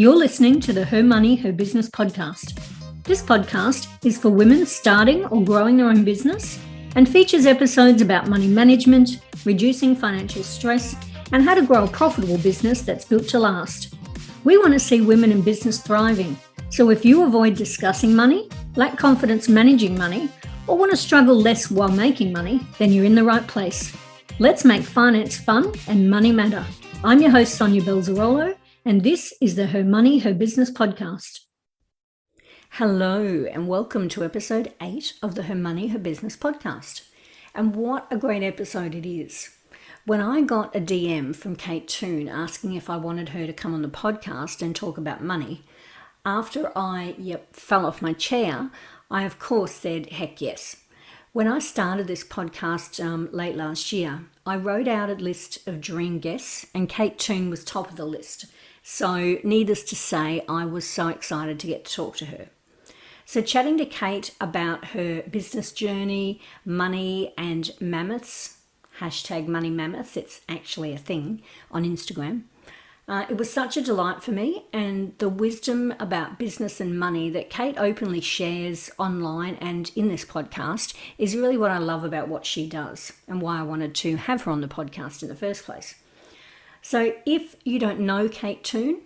You're listening to the Her Money, Her Business podcast. This podcast is for women starting or growing their own business and features episodes about money management, reducing financial stress, and how to grow a profitable business that's built to last. We want to see women in business thriving. So if you avoid discussing money, lack confidence managing money, or want to struggle less while making money, then you're in the right place. Let's make finance fun and money matter. I'm your host, Sonia Belzarolo, and this is the Her Money, Her Business podcast. Hello, and welcome to episode 8 of the Her Money, Her Business podcast. And what a great episode it is. When I got a DM from Kate Toon asking if I wanted her to come on the podcast and talk about money, after I fell off my chair, I of course said, heck yes. When I started this podcast late last year, I wrote out a list of dream guests and Kate Toon was top of the list. So needless to say, I was so excited to get to talk to her. So chatting to Kate about her business journey, money and mammoths, hashtag money mammoths, it's actually a thing on Instagram. It was such a delight for me, and the wisdom about business and money that Kate openly shares online and in this podcast is really what I love about what she does and why I wanted to have her on the podcast in the first place. So if you don't know Kate Toon,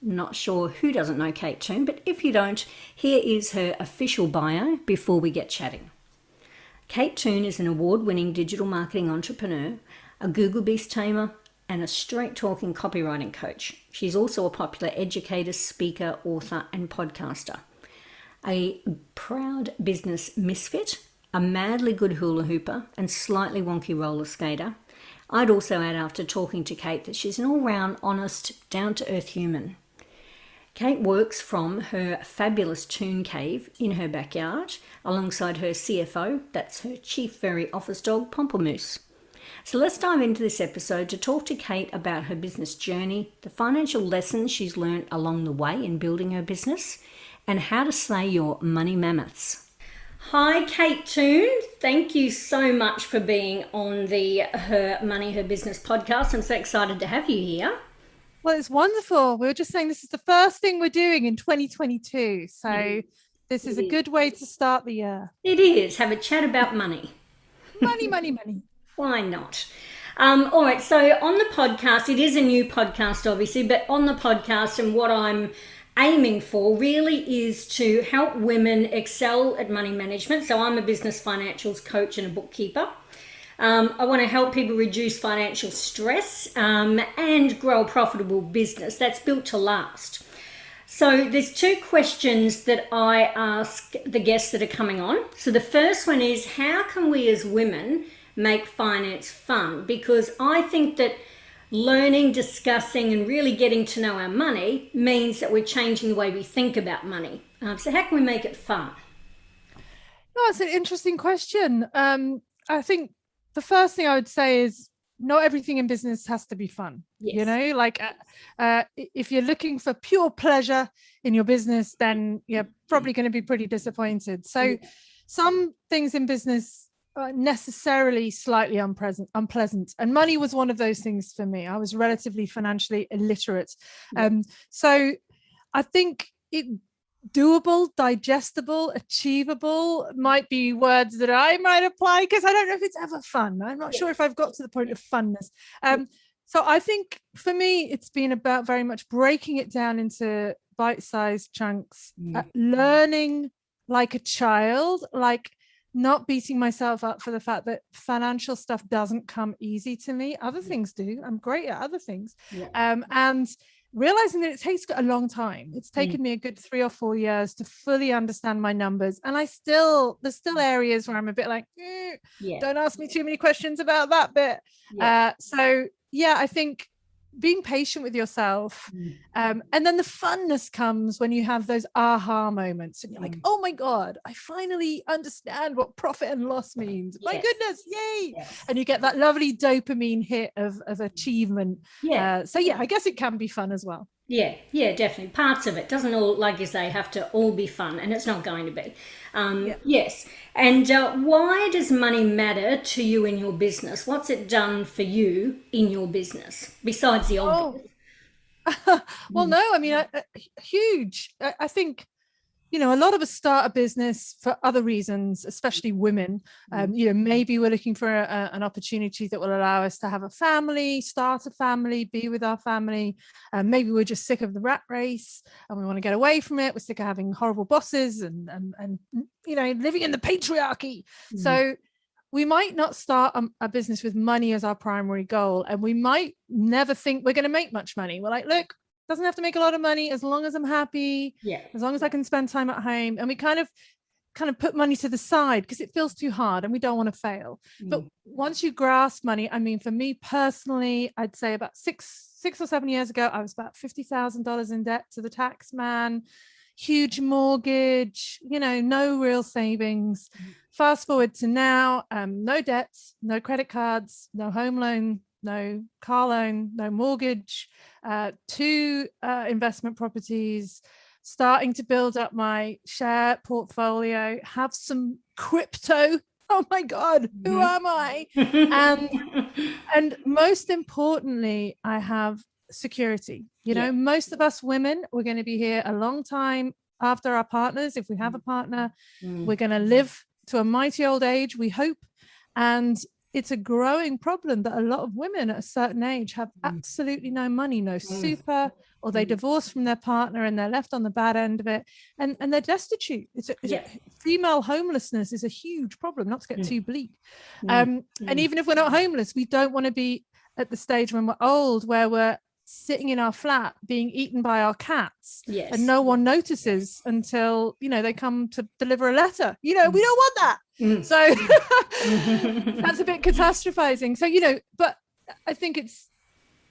not sure who doesn't know Kate Toon, but if you don't, here is her official bio before we get chatting. Kate Toon is an award-winning digital marketing entrepreneur, a Google Beast Tamer, and a straight-talking copywriting coach. She's also a popular educator, speaker, author, and podcaster. A proud business misfit, a madly good hula hooper, and slightly wonky rollerskater. I'd also add after talking to Kate that she's an all-round, honest, down-to-earth human. Kate works from her fabulous Toon cave in her backyard alongside her CFO, that's her chief furry office dog, Pomplamoose. So let's dive into this episode to talk to Kate about her business journey, the financial lessons she's learned along the way in building her business, and how to slay your money mammoths. Hi, Kate Toon. Thank you so much for being on the Her Money, Her Business podcast. I'm so excited to have you here. Well, it's wonderful. We were just saying this is the first thing we're doing in 2022. So this is a good way to start the year. It is. Have a chat about money. Money, money, money. Why not? All right, so on the podcast, it is a new podcast, obviously, but on the podcast and what I'm aiming for really is to help women excel at money management. So I'm a business financials coach and a bookkeeper. I want to help people reduce financial stress and grow a profitable business that's built to last. So there's 2 questions that I ask the guests that are coming on. So the first one is, how can we as women make finance fun? Because I think that learning, discussing, and really getting to know our money means that we're changing the way we think about money. So how can we make it fun? No, it's an interesting question. I think the first thing I would say is not everything in business has to be fun. Yes. You know, like if you're looking for pure pleasure in your business, then you're probably going to be pretty disappointed. So some things in business necessarily slightly unpleasant, and money was one of those things for me. I was relatively financially illiterate, so I think it doable, digestible, achievable might be words that I might apply, because I don't know if it's ever fun. I'm not sure if I've got to the point of funness. So I think for me it's been about very much breaking it down into bite-sized chunks, learning like a child, like not beating myself up for the fact that financial stuff doesn't come easy to me. Other things do. I'm great at other things. And realizing that it takes a long time. It's taken me a good 3 or 4 years to fully understand my numbers. And there's still areas where I'm a bit like, don't ask me too many questions about that bit. I think being patient with yourself, and then the funness comes when you have those aha moments and you're like, oh my god, I finally understand what profit and loss means. My goodness, yay. And you get that lovely dopamine hit of achievement. I guess it can be fun as well. Yeah, definitely. Parts of it doesn't all, like you say, have to all be fun, and it's not going to be. Yes. And why does money matter to you in your business? What's it done for you in your business besides the obvious? Well, no, I mean, huge. I think, you know, a lot of us start a business for other reasons, especially women. You know, maybe we're looking for an opportunity that will allow us to have a family, start a family, be with our family. Maybe we're just sick of the rat race and we want to get away from it. We're sick of having horrible bosses and you know, living in the patriarchy. So we might not start a business with money as our primary goal, and we might never think we're going to make much money. We're like, look, doesn't have to make a lot of money as long as I'm happy, as long as I can spend time at home. And we kind of put money to the side because it feels too hard and we don't want to fail. But once you grasp money, I mean, for me personally, I'd say about six or 7 years ago, I was about $50,000 in debt to the tax man, huge mortgage, you know, no real savings. Fast forward to now, no debts, no credit cards, no home loan, no car loan, no mortgage, 2 investment properties, starting to build up my share portfolio, have some crypto. Oh my God, who am I? And most importantly, I have security. You know, most of us women, we're going to be here a long time after our partners. If we have a partner, we're going to live to a mighty old age, we hope. And it's a growing problem that a lot of women at a certain age have absolutely no money, no super, or they divorce from their partner and they're left on the bad end of it, and they're destitute. Female homelessness is a huge problem, not to get too bleak. And even if we're not homeless, we don't want to be at the stage when we're old where we're sitting in our flat being eaten by our cats and no one notices until, you know, they come to deliver a letter. You know, we don't want that. So that's a bit catastrophizing. So, you know, but I think it's,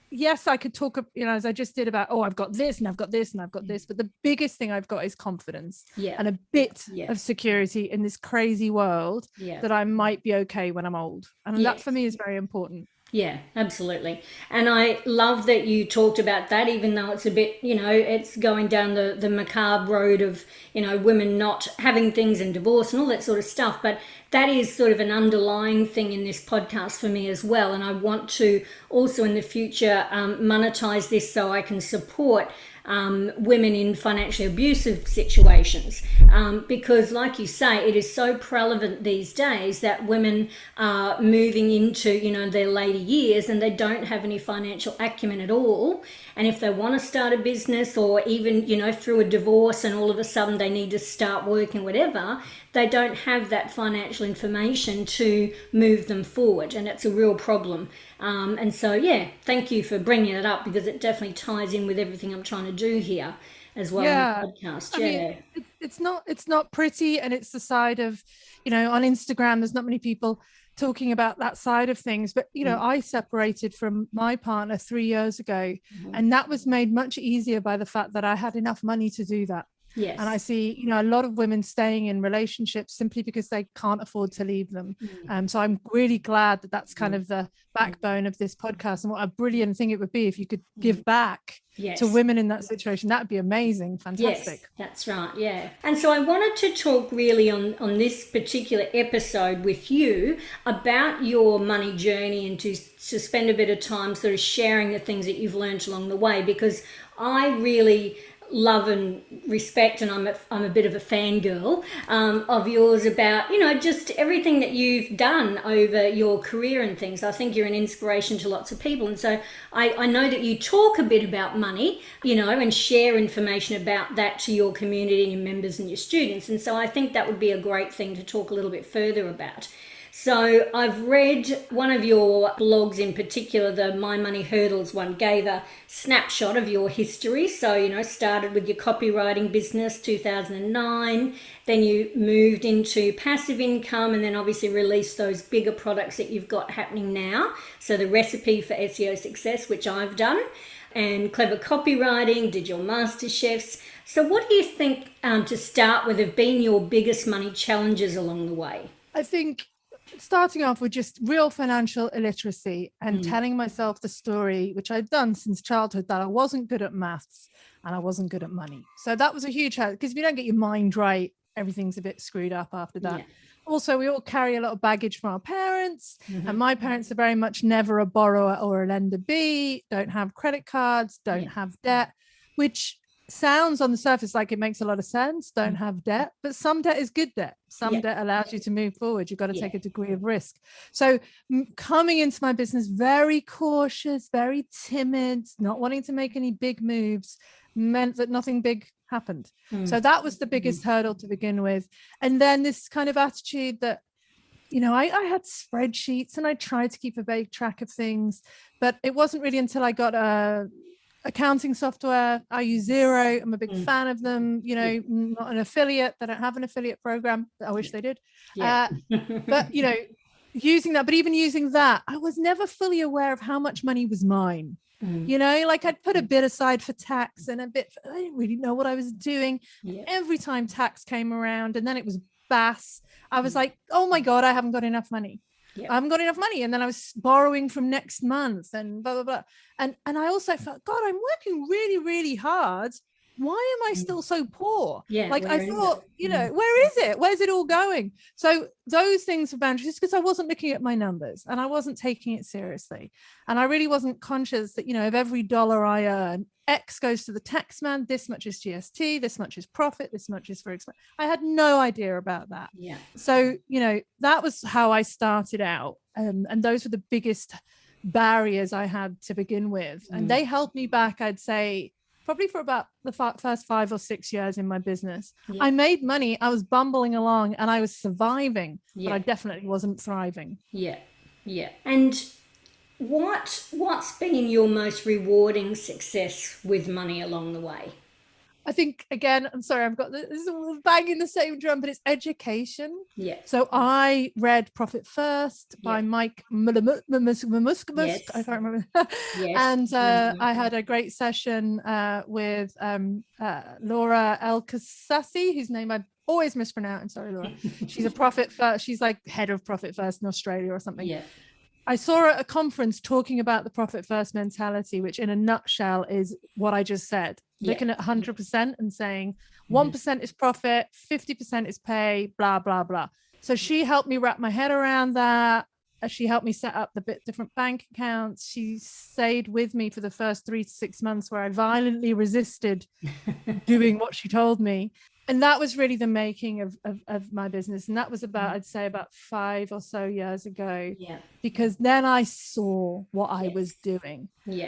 yes, I could talk, you know, as I just did about, oh, I've got this and I've got this and I've got this, but the biggest thing I've got is confidence and a bit of security in this crazy world that I might be okay when I'm old. And that for me is very important. Yeah, absolutely. And I love that you talked about that, even though it's a bit, you know, it's going down the macabre road of, you know, women not having things and divorce and all that sort of stuff. But that is sort of an underlying thing in this podcast for me as well. And I want to also in the future monetize this so I can support women in financially abusive situations, because like you say, it is so prevalent these days that women are moving into, you know, their later years and they don't have any financial acumen at all. And if they want to start a business, or even, you know, through a divorce and all of a sudden they need to start working, whatever, they don't have that financial information to move them forward. And it's a real problem. And so, yeah, thank you for bringing it up, because it definitely ties in with everything I'm trying to do here as well on the podcast. I mean, it's not pretty. And it's the side of, you know, on Instagram, there's not many people talking about that side of things. But, you know, I separated from my partner 3 years ago, and that was made much easier by the fact that I had enough money to do that. Yes. And I see, you know, a lot of women staying in relationships simply because they can't afford to leave them. So I'm really glad that that's kind of the backbone of this podcast. And what a brilliant thing it would be if you could give back to women in that situation. That'd be amazing. Fantastic. Yes, that's right. Yeah. And so I wanted to talk really on this particular episode with you about your money journey, and to spend a bit of time sort of sharing the things that you've learned along the way, because I really love and respect, and I'm a bit of a fangirl of yours about, you know, just everything that you've done over your career and things. I think you're an inspiration to lots of people. And so I know that you talk a bit about money, you know, and share information about that to your community and your members and your students. And so I think that would be a great thing to talk a little bit further about. So I've read one of your blogs in particular, the My Money Hurdles one, gave a snapshot of your history. So, you know, started with your copywriting business, 2009, then you moved into passive income, and then obviously released those bigger products that you've got happening now. So the recipe for SEO success, which I've done, and clever copywriting, did your master chefs. So what do you think, to start with, have been your biggest money challenges along the way? I think starting off with just real financial illiteracy and telling myself the story, which I've done since childhood, that I wasn't good at maths and I wasn't good at money. So that was a huge help, because if you don't get your mind right, everything's a bit screwed up after that. also we all carry a lot of baggage from our parents, and my parents are very much never a borrower or a lender B, don't have credit cards, don't have debt, which sounds on the surface like it makes a lot of sense. Don't have debt, but some debt is good debt. Some debt allows you to move forward. You've got to take a degree of risk. So coming into my business very cautious, very timid, not wanting to make any big moves, meant that nothing big happened. So that was the biggest hurdle to begin with. And then this kind of attitude that, you know, I had spreadsheets and I tried to keep a vague track of things, but it wasn't really until I got a accounting software. I use Xero. I'm a big fan of them. You know, not an affiliate. They don't have an affiliate program. I wish they did. But, you know, using that, but even using that, I was never fully aware of how much money was mine. You know, like I'd put a bit aside for tax and a bit, I didn't really know what I was doing. Every time tax came around and then it was BAS, I was like, oh my God, I haven't got enough money. I haven't got enough money. And then I was borrowing from next month and blah, blah, blah. And I also felt, God, I'm working really, really hard. Why am I still so poor? Like I thought, you know, where is it? Where's it all going? So those things were boundaries because I wasn't looking at my numbers and I wasn't taking it seriously. And I really wasn't conscious that, you know, of every dollar I earn, X goes to the tax man, this much is GST, this much is profit, this much is for expense. I had no idea about that. So, you know, that was how I started out. And those were the biggest barriers I had to begin with. And they held me back, I'd say, probably for about the first 5 or 6 years in my business. I made money, I was bumbling along and I was surviving, but I definitely wasn't thriving. And what's been your most rewarding success with money along the way? I think, again, I'm sorry, I've got this is banging the same drum, but it's education. So I read Profit First by Michalowicz. I can't remember. And I had a great session with Laura Elkasassi, whose name I always mispronounce. I'm sorry, Laura. She's a Profit First. She's like head of Profit First in Australia or something. I saw her at a conference talking about the profit first mentality, which in a nutshell is what I just said, looking at 100% and saying 1% is profit, 50% is pay, blah, blah, blah. So she helped me wrap my head around that. She helped me set up the different bank accounts. She stayed with me for the first 3 to 6 months where I violently resisted doing what she told me. And that was really the making of my business. And that was about, I'd say about 5 or so years ago, because then I saw what I was doing.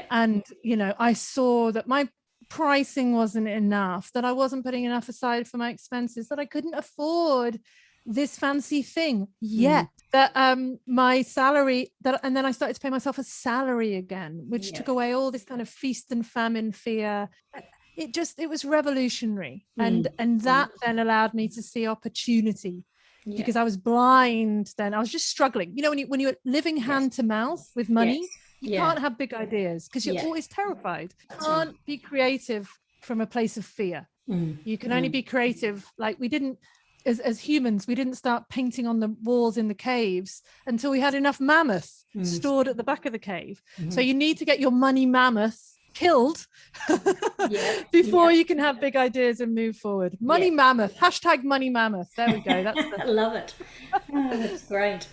And, you know, I saw that my pricing wasn't enough, that I wasn't putting enough aside for my expenses, that I couldn't afford this fancy thing yet, that my salary, and then I started to pay myself a salary again, which took away all this kind of feast and famine fear. It was revolutionary. And that then allowed me to see opportunity, because I was blind then. I was just struggling. You know, when you're living hand to mouth with money, you can't have big ideas because you're always terrified. You can't be creative from a place of fear. You can only be creative. Like we didn't, as humans, we didn't start painting on the walls in the caves until we had enough mammoths stored at the back of the cave. So you need to get your money mammoths killed before you can have big ideas and move forward. Money mammoth, #money mammoth. There we go. That's I love it. Oh, that's great.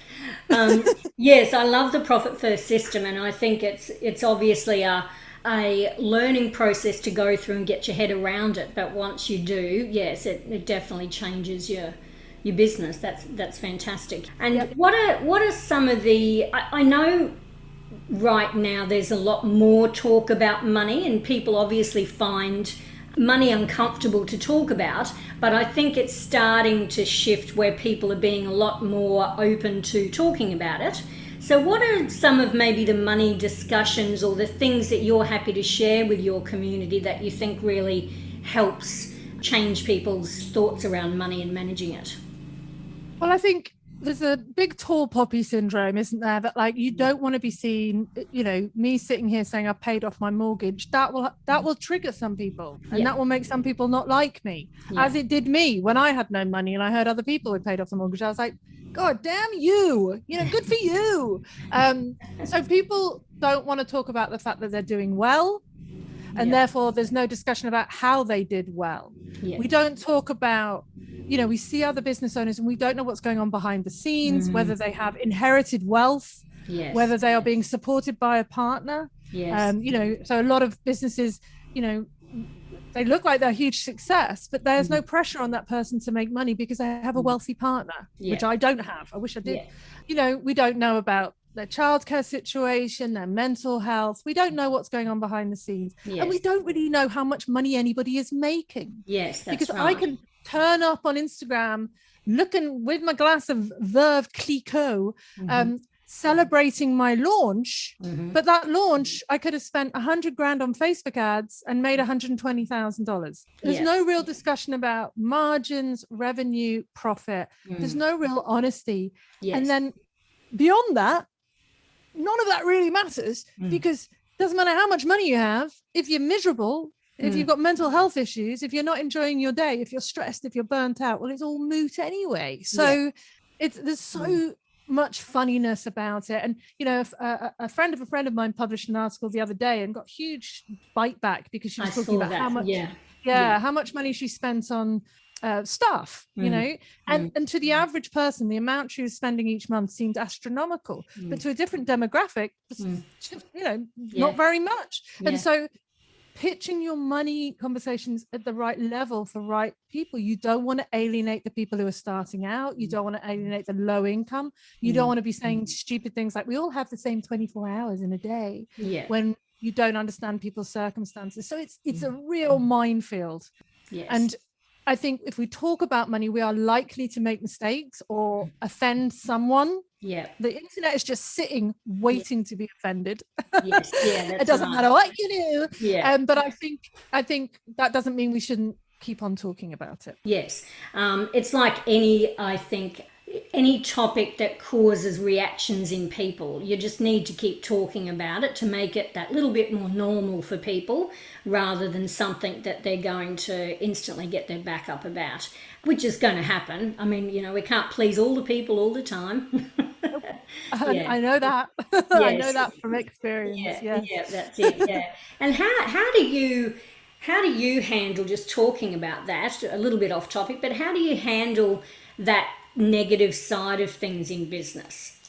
Yes, I love the profit first system, and I think it's obviously a learning process to go through and get your head around it. But once you do, yes, it definitely changes your business. That's fantastic. And what are some of the? I know. Right now there's a lot more talk about money, and people obviously find money uncomfortable to talk about, but I think it's starting to shift where people are being a lot more open to talking about it. So what are some of maybe the money discussions or the things that you're happy to share with your community that you think really helps change people's thoughts around money and managing it? Well, I think there's a big tall poppy syndrome, isn't there? That like you don't want to be seen, you know, me sitting here saying I've paid off my mortgage, that will trigger some people, and that will make some people not like me, as it did me when I had no money and I heard other people had paid off the mortgage. I was like, God damn you, you know, good for you. So people don't want to talk about the fact that they're doing well. And therefore there's no discussion about how they did well. We don't talk about, we see other business owners and we don't know what's going on behind the scenes, whether they have inherited wealth, whether they are being supported by a partner. So a lot of businesses, they look like they're a huge success, but there's no pressure on that person to make money because they have a wealthy partner, which I don't have. I wish I did. We don't know about their childcare situation, their mental health. We don't know what's going on behind the scenes. And we don't really know how much money anybody is making. Because I can turn up on Instagram looking with my glass of Veuve Clicquot, celebrating my launch, but that launch I could have spent 100 grand on Facebook ads and made $120,000. There's no real discussion about margins, revenue, profit. There's no real honesty. And then beyond that, none of that really matters because it doesn't matter how much money you have. If you're miserable, if you've got mental health issues, if you're not enjoying your day, if you're stressed, if you're burnt out, well, it's all moot anyway. So there's so much funniness about it. And a friend of mine published an article the other day and got huge bite back because she was talking about how much how much money she spent on staff, and to the average person the amount she was spending each month seemed astronomical, but to a different demographic, not very much. And so pitching your money conversations at the right level for right people. You don't want to alienate the people who are starting out. You don't want to alienate the low income. You don't want to be saying stupid things like we all have the same 24 hours in a day when you don't understand people's circumstances. So it's a real minefield. And I think if we talk about money, we are likely to make mistakes or offend someone. The internet is just sitting waiting to be offended. It doesn't matter what you do. But I think that doesn't mean we shouldn't keep on talking about it. It's like any topic that causes reactions in people, you just need to keep talking about it to make it that little bit more normal for people rather than something that they're going to instantly get their back up about, which is going to happen. I mean, we can't please all the people all the time. I know that. I know that from experience. That's it. And how do you handle, just talking about that, a little bit off topic, but how do you handle that negative side of things in business?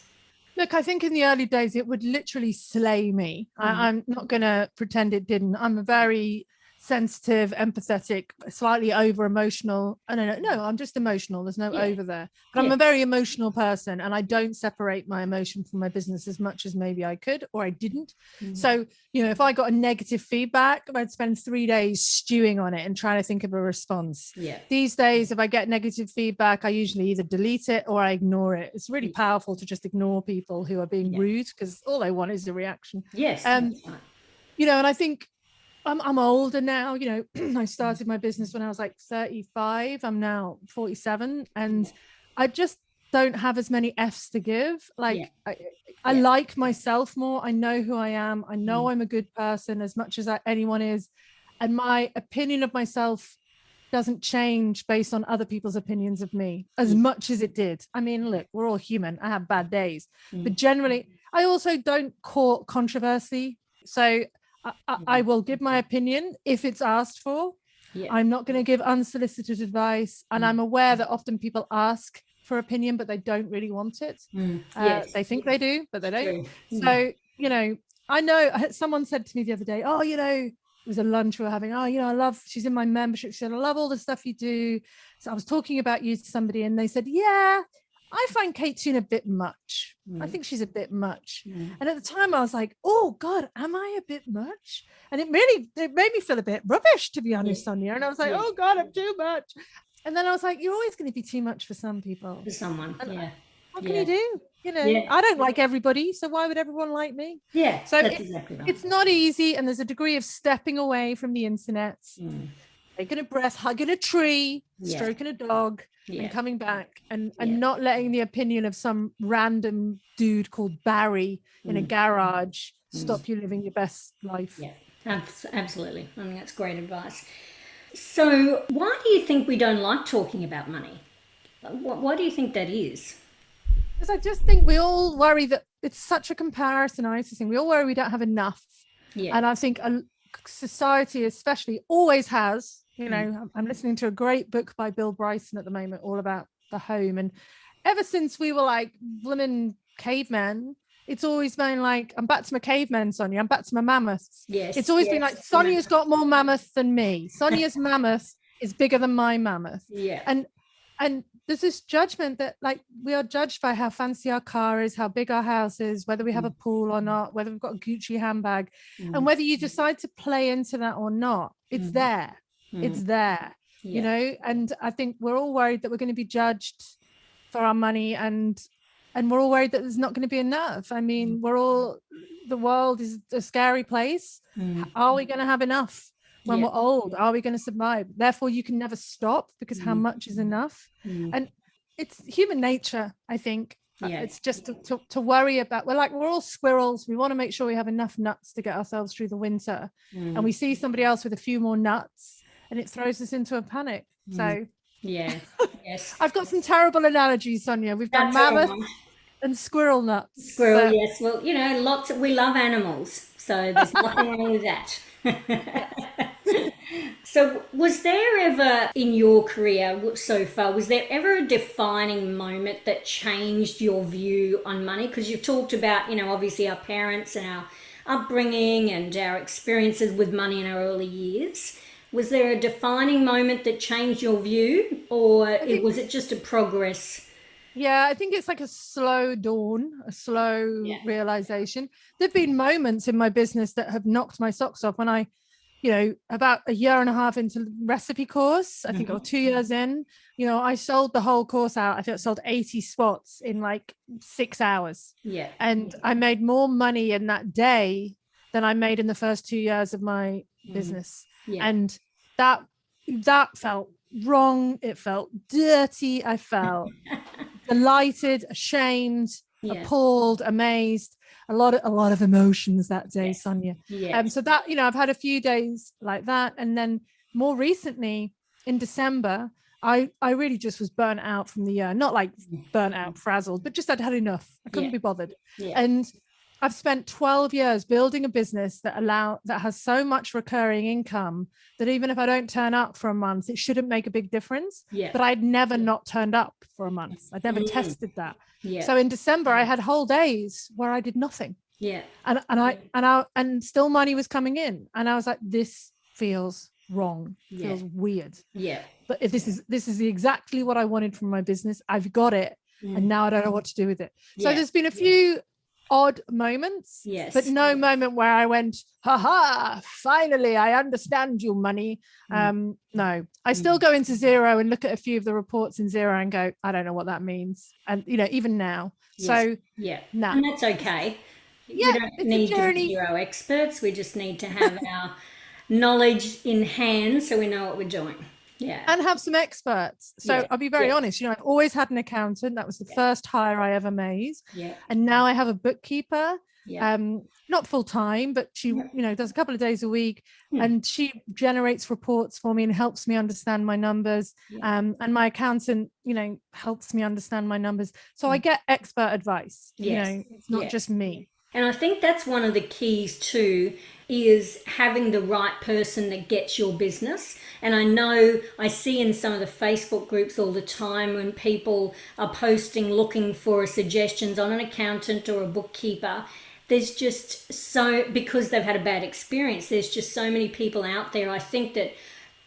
Look, I think in the early days it would literally slay me. I'm not going to pretend it didn't. I'm a very sensitive, empathetic, slightly over emotional. No, I'm just emotional. There's no over there. But I'm a very emotional person, and I don't separate my emotion from my business as much as maybe I could, or I didn't. So, if I got a negative feedback, I'd spend 3 days stewing on it and trying to think of a response. These days, if I get negative feedback, I usually either delete it or I ignore it. It's really powerful to just ignore people who are being rude because all they want is a reaction. And I think I'm older now. I started my business when I was like 35. I'm now 47, and I just don't have as many F's to give. I like myself more. I know who I am. I know I'm a good person as much as anyone is, and my opinion of myself doesn't change based on other people's opinions of me as much as it did. I mean, look, we're all human. I have bad days, but generally, I also don't court controversy. So I will give my opinion if it's asked for. I'm not going to give unsolicited advice. And I'm aware that often people ask for opinion, but they don't really want it. They think they do, but they don't. So, I know someone said to me the other day, it was a lunch we were having. She's in my membership. She said, I love all the stuff you do. So I was talking about you to somebody and they said, I find Kate Toon a bit much. I think she's a bit much. And at the time I was like, oh God, am I a bit much? And it made me feel a bit rubbish, to be honest, Sonia. And I was like, oh God, I'm too much. And then I was like, you're always going to be too much for some people. For someone, What can you do? I don't like everybody, so why would everyone like me? So that's exactly right. It's not easy, and there's a degree of stepping away from the internet, taking a breath, hugging a tree, stroking a dog, and coming back and not letting the opinion of some random dude called Barry in a garage stop you living your best life. Absolutely. I think that's great advice. So why do you think we don't like talking about money? Why do you think that is? Because I just think we all worry that it's such a comparisonitis thing. We all worry we don't have enough. And I think society especially always has, you know, I'm listening to a great book by Bill Bryson at the moment, all about the home. And ever since we were like blooming cavemen, it's always been like, I'm back to my cavemen, Sonia. I'm back to my mammoths. Yes. It's always been like, Sonia's got more mammoths than me. Sonia's mammoth is bigger than my mammoth. Yeah. And there's this judgment that like we are judged by how fancy our car is, how big our house is, whether we have a pool or not, whether we've got a Gucci handbag, and whether you decide to play into that or not, it's there. It's there, you know. And I think we're all worried that we're going to be judged for our money, and we're all worried that there's not going to be enough. I mean, the world is a scary place. Are we going to have enough when we're old? Are we going to survive? Therefore, you can never stop, because how much is enough? And it's human nature, I think. It's just to worry about, we're all squirrels. We want to make sure we have enough nuts to get ourselves through the winter. And we see somebody else with a few more nuts, and it throws us into a panic. So yes, I've got some terrible analogies, Sonia. We've done mammoth and squirrel nuts. Yes. Well, you know, we love animals, so there's nothing wrong with that. So was there ever in your career so far, was there ever a defining moment that changed your view on money? Because you've talked about, you know, obviously our parents and our upbringing and our experiences with money in our early years. Was there a defining moment that changed your view, or was it just a progress? Yeah, I think it's like a slow dawn, a slow realization. There've been moments in my business that have knocked my socks off when I, you know, about a year and a half into the recipe course, I think, or 2 years in, you know, I sold the whole course out. I think I sold 80 spots in like 6 hours. Yeah. And I made more money in that day than I made in the first 2 years of my business. Yeah. And that felt wrong. It felt dirty. I felt delighted, ashamed, appalled, amazed, a lot of emotions that day, Sonia. So that, you know, I've had a few days like that. And then more recently in December, I really just was burnt out from the year, not like burnt out, frazzled, but just I'd had enough. I couldn't be bothered. And I've spent 12 years building a business that has so much recurring income that even if I don't turn up for a month, it shouldn't make a big difference. But I'd never not turned up for a month. I'd never tested that. So in December, I had whole days where I did nothing. And still money was coming in. And I was like, this feels wrong. Feels weird. But if this is exactly what I wanted from my business. I've got it. And now I don't know what to do with it. So there's been a few odd moments, but no moment where I went, haha, finally I understand you, money. No, I still go into Xero and look at a few of the reports in Xero and go, I don't know what that means. And you know, even now. So no, and that's okay. We don't need to be Xero experts. We just need to have our knowledge in hand so we know what we're doing. And have some experts. So I'll be very honest, you know, I've always had an accountant. That was the first hire I ever made. And now I have a bookkeeper, not full time, but she, you know, does a couple of days a week and she generates reports for me and helps me understand my numbers. And my accountant, you know, helps me understand my numbers. So I get expert advice, you know, it's not just me. And I think that's one of the keys too, is having the right person that gets your business. And I know I see in some of the Facebook groups all the time when people are posting looking for suggestions on an accountant or a bookkeeper, there's just because they've had a bad experience, there's just so many people out there, I think, that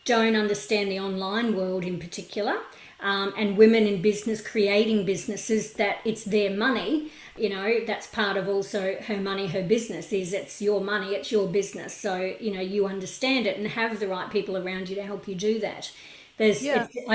don't understand the online world in particular. And women in business creating businesses, that it's their money. You know, that's part of also Her Money, Her Business, is it's your money, it's your business. So, you know, you understand it and have the right people around you to help you do that. I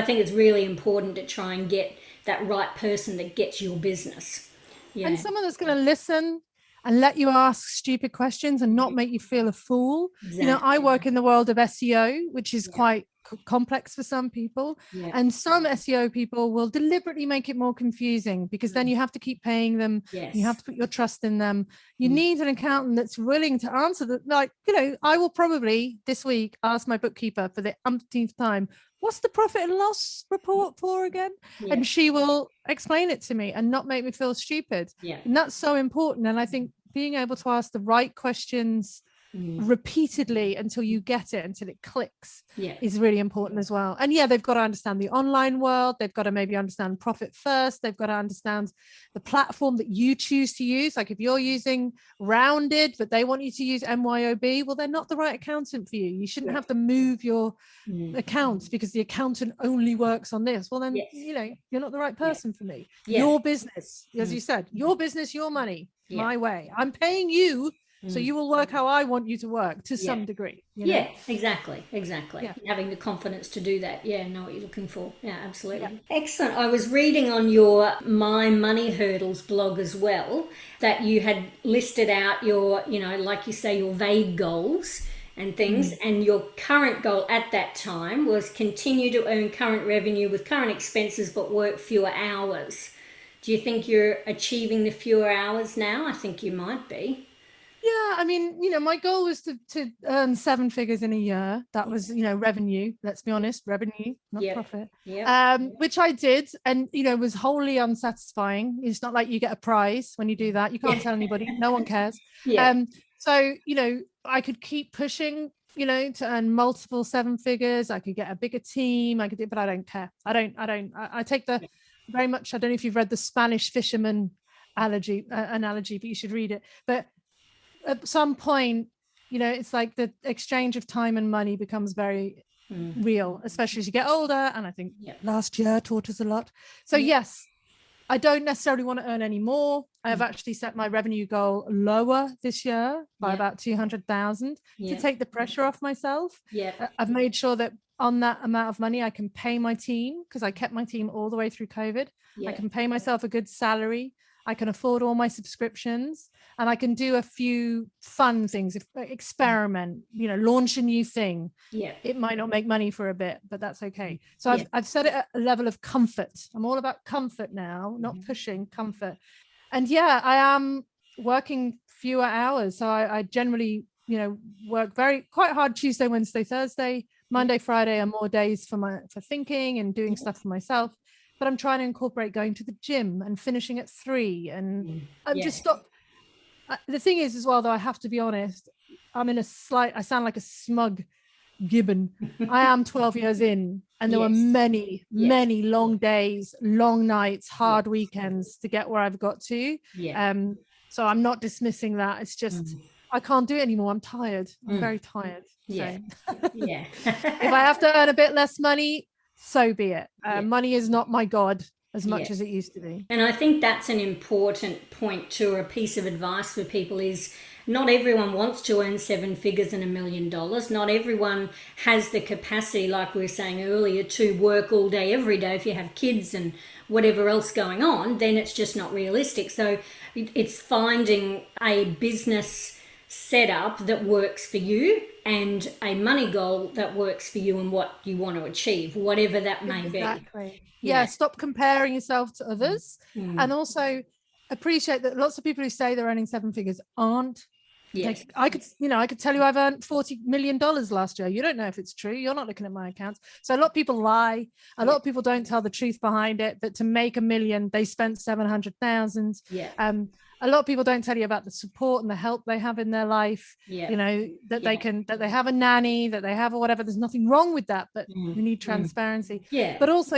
think it's really important to try and get that right person that gets your business. And someone that's going to listen and let you ask stupid questions and not make you feel a fool. Exactly. You know, I work in the world of SEO, which is quite complex for some people, and some SEO people will deliberately make it more confusing because then you have to keep paying them. You have to put your trust in them. You need an accountant that's willing to answer that. Like, you know, I will probably this week ask my bookkeeper for the umpteenth time, what's the profit and loss report for again? And she will explain it to me and not make me feel stupid. And that's so important. And I think being able to ask the right questions repeatedly until you get it, until it clicks, yeah, is really important as well. And yeah, they've got to understand the online world. They've got to maybe understand profit first. They've got to understand the platform that you choose to use. Like if you're using Rounded, but they want you to use MYOB, well, they're not the right accountant for you. You shouldn't have to move your accounts because the accountant only works on this. Well, then, you know, you're not the right person for me. Your business, as you said, your business, your money, my way. I'm paying you, so you will work how I want you to work to some degree. You know? Exactly. Having the confidence to do that. Yeah, know what you're looking for. Yeah, absolutely. Excellent. I was reading on your My Money Hurdles blog as well that you had listed out your, you know, like you say, your vague goals and things, and your current goal at that time was continue to earn current revenue with current expenses but work fewer hours. Do you think you're achieving the fewer hours now? I think you might be. Yeah, I mean, you know, my goal was to earn 7 figures in a year. That was, you know, revenue. Let's be honest, revenue, not profit. Which I did, and you know, was wholly unsatisfying. It's not like you get a prize when you do that. You can't tell anybody. No one cares. So you know, I could keep pushing, you know, to earn multiple 7 figures. I could get a bigger team. I could do, but I don't care. I take the very much. I don't know if you've read the Spanish fisherman analogy, but you should read it. But at some point, you know, it's like the exchange of time and money becomes very real, especially as you get older. And I think last year taught us a lot. So yes, I don't necessarily want to earn any more. I've actually set my revenue goal lower this year by about 200,000 to take the pressure off myself. I've made sure that on that amount of money, I can pay my team, because I kept my team all the way through COVID. I can pay myself a good salary. I can afford all my subscriptions, and I can do a few fun things, experiment, you know, launch a new thing. It might not make money for a bit, but that's okay. So I've set it at a level of comfort. I'm all about comfort now, not pushing, comfort. And I am working fewer hours. So I generally, you know, work quite hard Tuesday, Wednesday, Thursday. Monday, Friday are more days for thinking and doing stuff for myself. But I'm trying to incorporate going to the gym and finishing at 3. And I'm just stopped. The thing is as well, though, I have to be honest, I sound like a smug gibbon. I am 12 years in, and there were many long days, long nights, hard weekends to get where I've got to. So I'm not dismissing that. It's just, I can't do it anymore. I'm tired. I'm very tired. So. If I have to earn a bit less money, so be it. Money is not my God as much as it used to be. And I think that's an important point too, or a piece of advice for people is not everyone wants to earn 7 figures and $1 million. Not everyone has the capacity, like we were saying earlier, to work all day, every day. If you have kids and whatever else going on, then it's just not realistic. So it's finding a business setup that works for you and a money goal that works for you and what you want to achieve, whatever that may be. Stop comparing yourself to others, and also appreciate that lots of people who say they're earning 7 figures aren't. I could tell you I've earned $40 million last year. You don't know if it's true. You're not looking at my accounts. So a lot of people lie. A lot of people don't tell the truth behind it, that to make $1 million, they spent 700,000. A lot of people don't tell you about the support and the help they have in their life. You know, that they have a nanny, that they have or whatever. There's nothing wrong with that, but we need transparency. But also,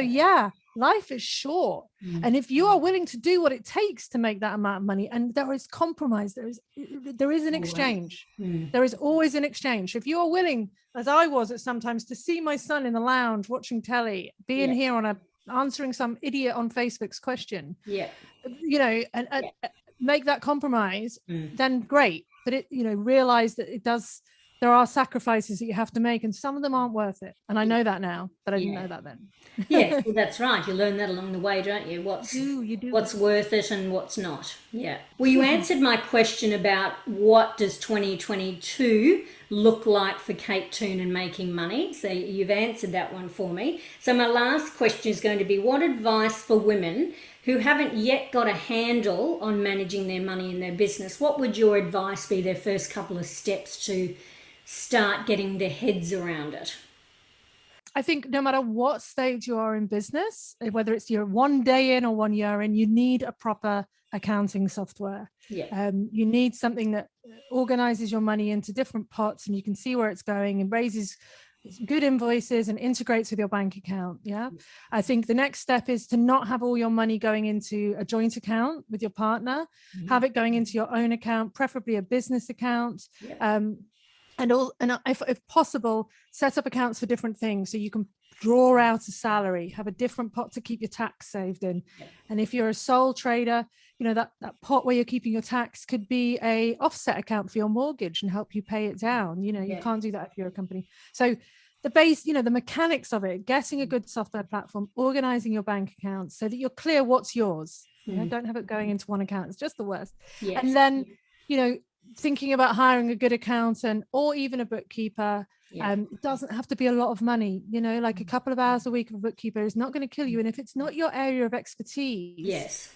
life is short. And if you are willing to do what it takes to make that amount of money, and there is compromise, there is an exchange. There is always an exchange. If you are willing, as I was at sometimes, to see my son in the lounge watching telly, being here on answering some idiot on Facebook's question, you know, and make that compromise, then great. But it, you know, realize that there are sacrifices that you have to make, and some of them aren't worth it. And I know that now, but I didn't know that then. Well, that's right. You learn that along the way, don't you? You do. What's worth it and what's not. Well, you answered my question about what does 2022 look like for Kate Toon and making money. So you've answered that one for me. So my last question is going to be, what advice for women who haven't yet got a handle on managing their money in their business? What would your advice be, their first couple of steps to start getting their heads around it? I think no matter what stage you are in business, whether it's your 1 day in or 1 year in, you need a proper accounting software. Yeah. You need something that organizes your money into different pots, and you can see where it's going and raises good invoices and integrates with your bank account. Yeah. I think the next step is to not have all your money going into a joint account with your partner. Have it going into your own account, preferably a business account. Yeah. And if possible, set up accounts for different things, so you can draw out a salary, have a different pot to keep your tax saved in. Yeah. And if you're a sole trader, you know, that pot where you're keeping your tax could be a offset account for your mortgage and help you pay it down. You know, you can't do that if you're a company. So the base, you know, the mechanics of it, getting a good software platform, organizing your bank accounts so that you're clear what's yours. You know, don't have it going into one account. It's just the worst. Yes. And then, you know, thinking about hiring a good accountant or even a bookkeeper. It doesn't have to be a lot of money, you know, like a couple of hours a week of a bookkeeper is not going to kill you. And if it's not your area of expertise,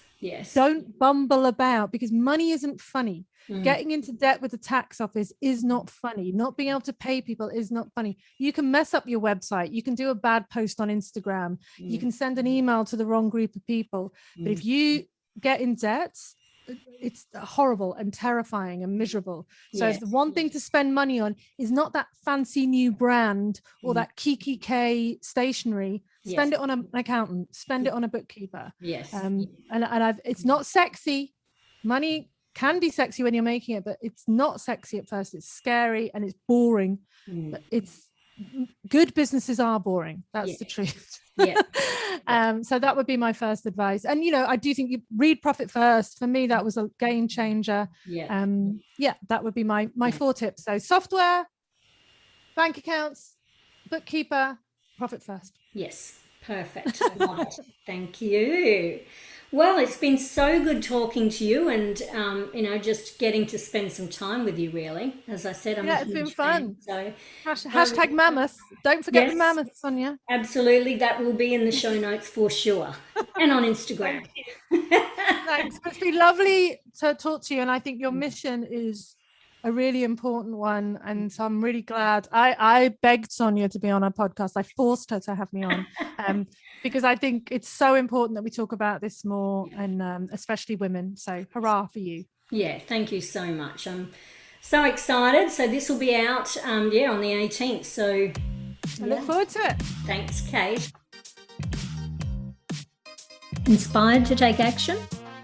don't bumble about, because money isn't funny. Getting into debt with the tax office is not funny. Not being able to pay people is not funny. You can mess up your website. You can do a bad post on Instagram. You can send an email to the wrong group of people. But if you get in debt, it's horrible and terrifying and miserable. So the one thing to spend money on is not that fancy new brand or that Kiki K stationery. Spend it on an accountant, spend it on a bookkeeper. It's not sexy. Money can be sexy when you're making it, but it's not sexy at first. It's scary and it's boring. But it's good businesses are boring. That's the truth. So that would be my first advice. And, you know, I do think you read Profit First. For me, that was a game changer. That would be my 4 tips. So software, bank accounts, bookkeeper, Profit First. Yes, perfect. Right. Thank you. Well, it's been so good talking to you and, you know, just getting to spend some time with you, really. As I said, it's been fun. So hashtag Mammoths. Don't forget the Mammoths, Sonia. Absolutely. That will be in the show notes for sure. And on Instagram. Thanks. It's been lovely to talk to you. And I think your mission is a really important one. And so I'm really glad. I begged Sonia to be on our podcast. I forced her to have me on because I think it's so important that we talk about this more, and especially women. So hurrah for you. Yeah, thank you so much. I'm so excited. So this will be out on the 18th. So I look forward to it. Thanks, Kate. Inspired to take action?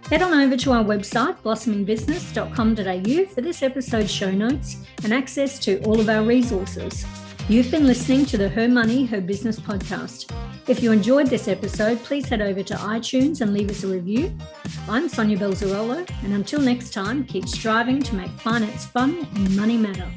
Head on over to our website, blossomingbusiness.com.au, for this episode's show notes and access to all of our resources. You've been listening to the Her Money, Her Business podcast. If you enjoyed this episode, please head over to iTunes and leave us a review. I'm Sonia Belzarolo, and until next time, keep striving to make finance fun and money matter.